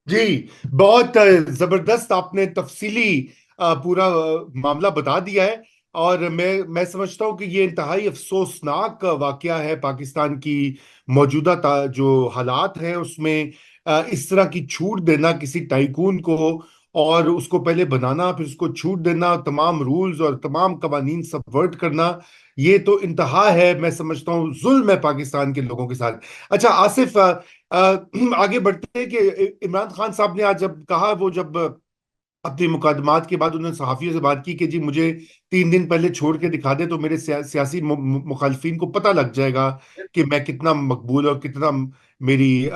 जी, बहुत जबरदस्त आपने तफसीली पूरा मामला बता दिया है। और मैं समझता हूँ कि ये इंतहाई अफसोसनाक वाकया है पाकिस्तान की मौजूदा जो हालात हैं उसमें। इस तरह की छूट देना किसी टाइकून को, और उसको पहले बनाना फिर उसको छूट देना, तमाम रूल्स और तमाम कवानीन सबवर्ट करना, ये तो इंतहा है। मैं समझता हूँ जुल्म है पाकिस्तान के लोगों के साथ। अच्छा आसिफ, अ, आगे बढ़ते हैं कि इमरान खान साहब ने आज जब कहा, वो जब अपनी मुकदमात के बाद उन्होंने सहाफियों से बात की कि जी मुझे 3 दिन पहले छोड़ के दिखा दे तो मेरे सियासी मुखालफिन को पता लग जाएगा कि मैं कितना मकबूल और कितना मेरी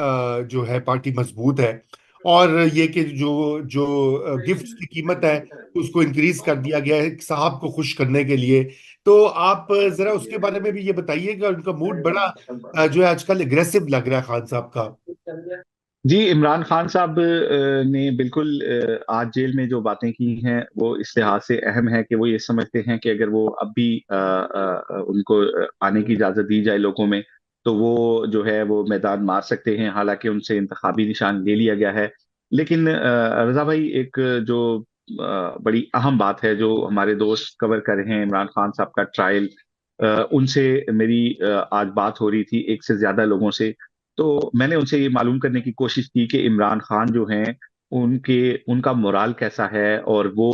जो है पार्टी मजबूत है। और ये कि जो जो गिफ्ट की कीमत है उसको इंक्रीज कर दिया गया है साहब को खुश करने के लिए। तो आप जरा उसके बारे में भी ये बताइएगा। उनका मूड बड़ा जो है आजकल एग्रेसिव लग रहा है खान साहब का। जी, इमरान खान साहब ने बिल्कुल आज जेल में जो बातें की हैं वो इस लिहाज से अहम है कि वो ये समझते हैं कि अगर वो अब भी उनको आने की इजाजत दी जाए लोगों में, तो वो जो है वो मैदान मार सकते हैं। हालांकि उनसे इंतखाबी निशान ले लिया गया है। लेकिन रजा भाई, एक जो बड़ी अहम बात है जो हमारे दोस्त कवर कर रहे हैं, इमरान खान साहब का ट्रायल, उनसे मेरी आज बात हो रही थी एक से ज्यादा लोगों से। तो मैंने उनसे ये मालूम करने की कोशिश की कि इमरान खान जो हैं, उनके उनका मोराल कैसा है और वो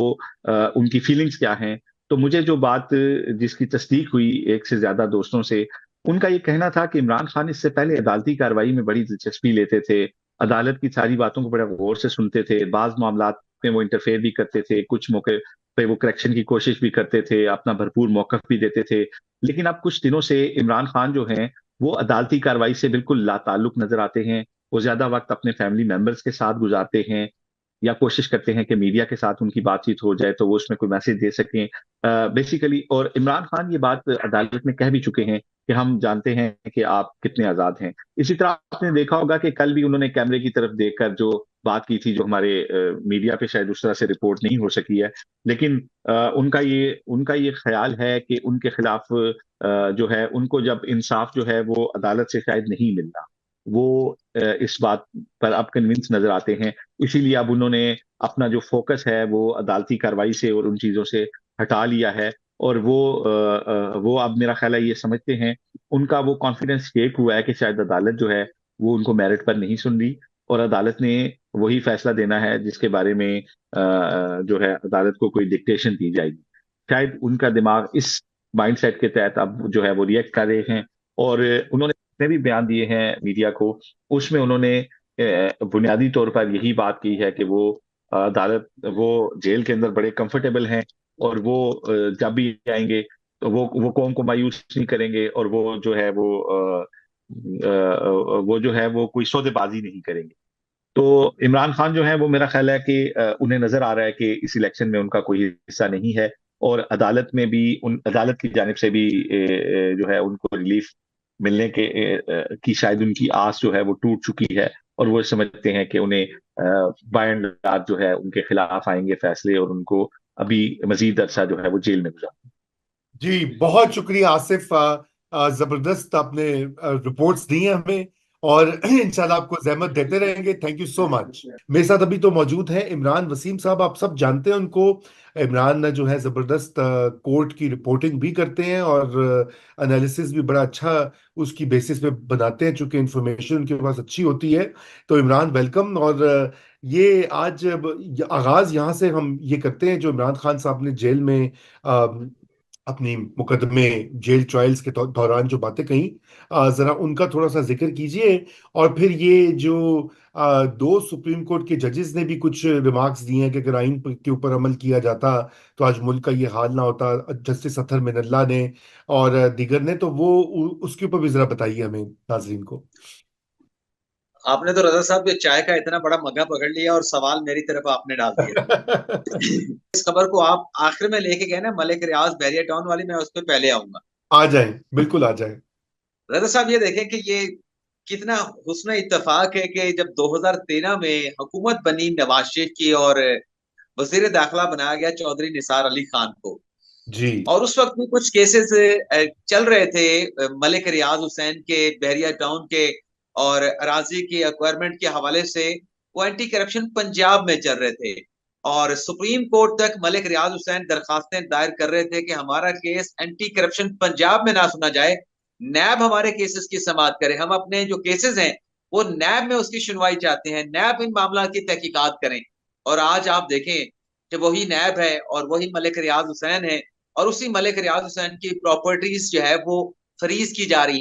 उनकी फीलिंग्स क्या हैं। तो मुझे जो बात जिसकी तस्दीक हुई एक से ज्यादा दोस्तों से, उनका ये कहना था कि इमरान खान इससे पहले अदालती कार्रवाई में बड़ी दिलचस्पी लेते थे, अदालत की सारी बातों को बड़ा गौर से सुनते थे, बाज मामलात में वो इंटरफेयर भी करते थे, कुछ मौके पे वो करेक्शन की कोशिश भी करते थे, अपना भरपूर मौकफ भी देते थे। लेकिन अब कुछ दिनों से इमरान खान जो हैं, वो अदालती कार्रवाई से बिल्कुल लाताल्लुक नजर आते हैं। वो ज्यादा वक्त अपने फैमिली मेंबर्स के साथ गुजारते हैं, या कोशिश करते हैं कि मीडिया के साथ उनकी बातचीत हो जाए तो वो उसमें कोई मैसेज दे सकें बेसिकली। और इमरान खान ये बात अदालत में कह भी चुके हैं कि हम जानते हैं कि आप कितने आजाद हैं। इसी तरह आपने देखा होगा कि कल भी उन्होंने कैमरे की तरफ देखकर जो बात की थी, जो हमारे मीडिया पे शायद उस तरह से रिपोर्ट नहीं हो सकी है। लेकिन उनका ये ख्याल है कि उनके खिलाफ जो है, उनको जब इंसाफ जो है वो अदालत से शायद नहीं मिल रहा, वो इस बात पर अब कन्विंस नजर आते हैं। इसीलिए अब उन्होंने अपना जो फोकस है वो अदालती कार्रवाई से और उन चीजों से हटा लिया है। और वो अब मेरा ख्याल है ये समझते हैं, उनका वो कॉन्फिडेंस शेक हुआ है कि शायद अदालत जो है वो उनको मेरिट पर नहीं सुन रही, और अदालत ने वही फैसला देना है जिसके बारे में जो है अदालत को कोई डिक्टेशन दी जाएगी। शायद उनका दिमाग इस माइंडसेट के तहत अब जो है वो रिएक्ट कर रहे हैं। और उन्होंने जितने भी बयान दिए हैं मीडिया को, उसमें उन्होंने बुनियादी तौर पर यही बात की है कि वो जेल के अंदर बड़े कंफर्टेबल हैं, और वो जब भी आएंगे तो वो कौम को मायूस नहीं करेंगे, और वो जो है वो कोई सौदेबाजी नहीं करेंगे। तो इमरान खान जो है वो मेरा ख्याल है कि उन्हें नजर आ रहा है कि इस इलेक्शन में उनका कोई हिस्सा नहीं है, और अदालत में भी उन अदालत की जानिब से भी जो है उनको रिलीफ मिलने की शायद उनकी आस जो है वो टूट चुकी है। और वो समझते हैं कि उन्हें बाय एंड लार्ज जो है उनके खिलाफ आएंगे फैसले, और उनको अभी मजीद अरसा जो है वो जेल में गुजार। जी बहुत शुक्रिया आसिफ। जबरदस्त आपने रिपोर्ट्स दी हैं हमें, और इंशाल्लाह आपको जहमत देते रहेंगे। Thank you so much. मेरे साथ अभी तो मौजूद है इमरान वसीम साहब, आप सब जानते हैं उनको। इमरान जो है जबरदस्त कोर्ट की रिपोर्टिंग भी करते हैं और एनालिसिस भी बड़ा अच्छा उसकी बेसिस पे बनाते हैं, चूंकि इंफॉर्मेशन उनके पास अच्छी होती है। तो इमरान वेलकम। और ये आज आगाज यहाँ से हम ये करते हैं, जो इमरान खान साहब ने जेल में अपनी मुकदमे जेल ट्रायल्स के दौरान जो बातें कही, जरा उनका थोड़ा सा जिक्र कीजिए। और फिर ये जो दो सुप्रीम कोर्ट के जजेस ने भी कुछ रिमार्क्स दिए हैं कि अगर आइन के ऊपर अमल किया जाता तो आज मुल्क का ये हाल ना होता, जस्टिस अतहर मिनल्ला ने और दीगर ने। तो वो उसके ऊपर भी जरा बताइए हमें, नाजरीन को। आपने तो रजा साहब ये चाय का इतना बड़ा मग्गा पकड़ लिया और सवाल मेरी तरफ आपने डाल दिया। इस खबर को आप आखिर में लेके गए ना, मलिक रियाज बैरिया टाउन वाली, मैं उस पर पहले आऊंगा। आ जाए, बिल्कुल आ जाए। रजा साहब ये देखें कि ये कितना हुस्न इत्तेफाक है कि जब 2013 में हुकूमत बनी नवाज शरीफ की, और वजीर दाखिला बनाया गया चौधरी निसार अली खान को। जी। और उस वक्त में कुछ केसेस चल रहे थे मलिक रियाज हुसैन के, बहरिया टाउन के, और अराजी की एक्वायरमेंट के हवाले से। वो एंटी करप्शन पंजाब में चल रहे थे, और सुप्रीम कोर्ट तक मलिक रियाज हुसैन दरखास्तें दायर कर रहे थे कि हमारा केस एंटी करप्शन पंजाब में ना सुना जाए, नैब हमारे केसेस की समाअत करे, हम अपने जो केसेस हैं वो नैब में उसकी सुनवाई चाहते हैं, नैब इन मामला की तहकीकात करें। और आज आप देखें कि वही नैब है और वही मलिक रियाज हुसैन है, और उसी मलिक रियाज हुसैन की प्रॉपर्टीज जो है वो फ्रीज की जा रही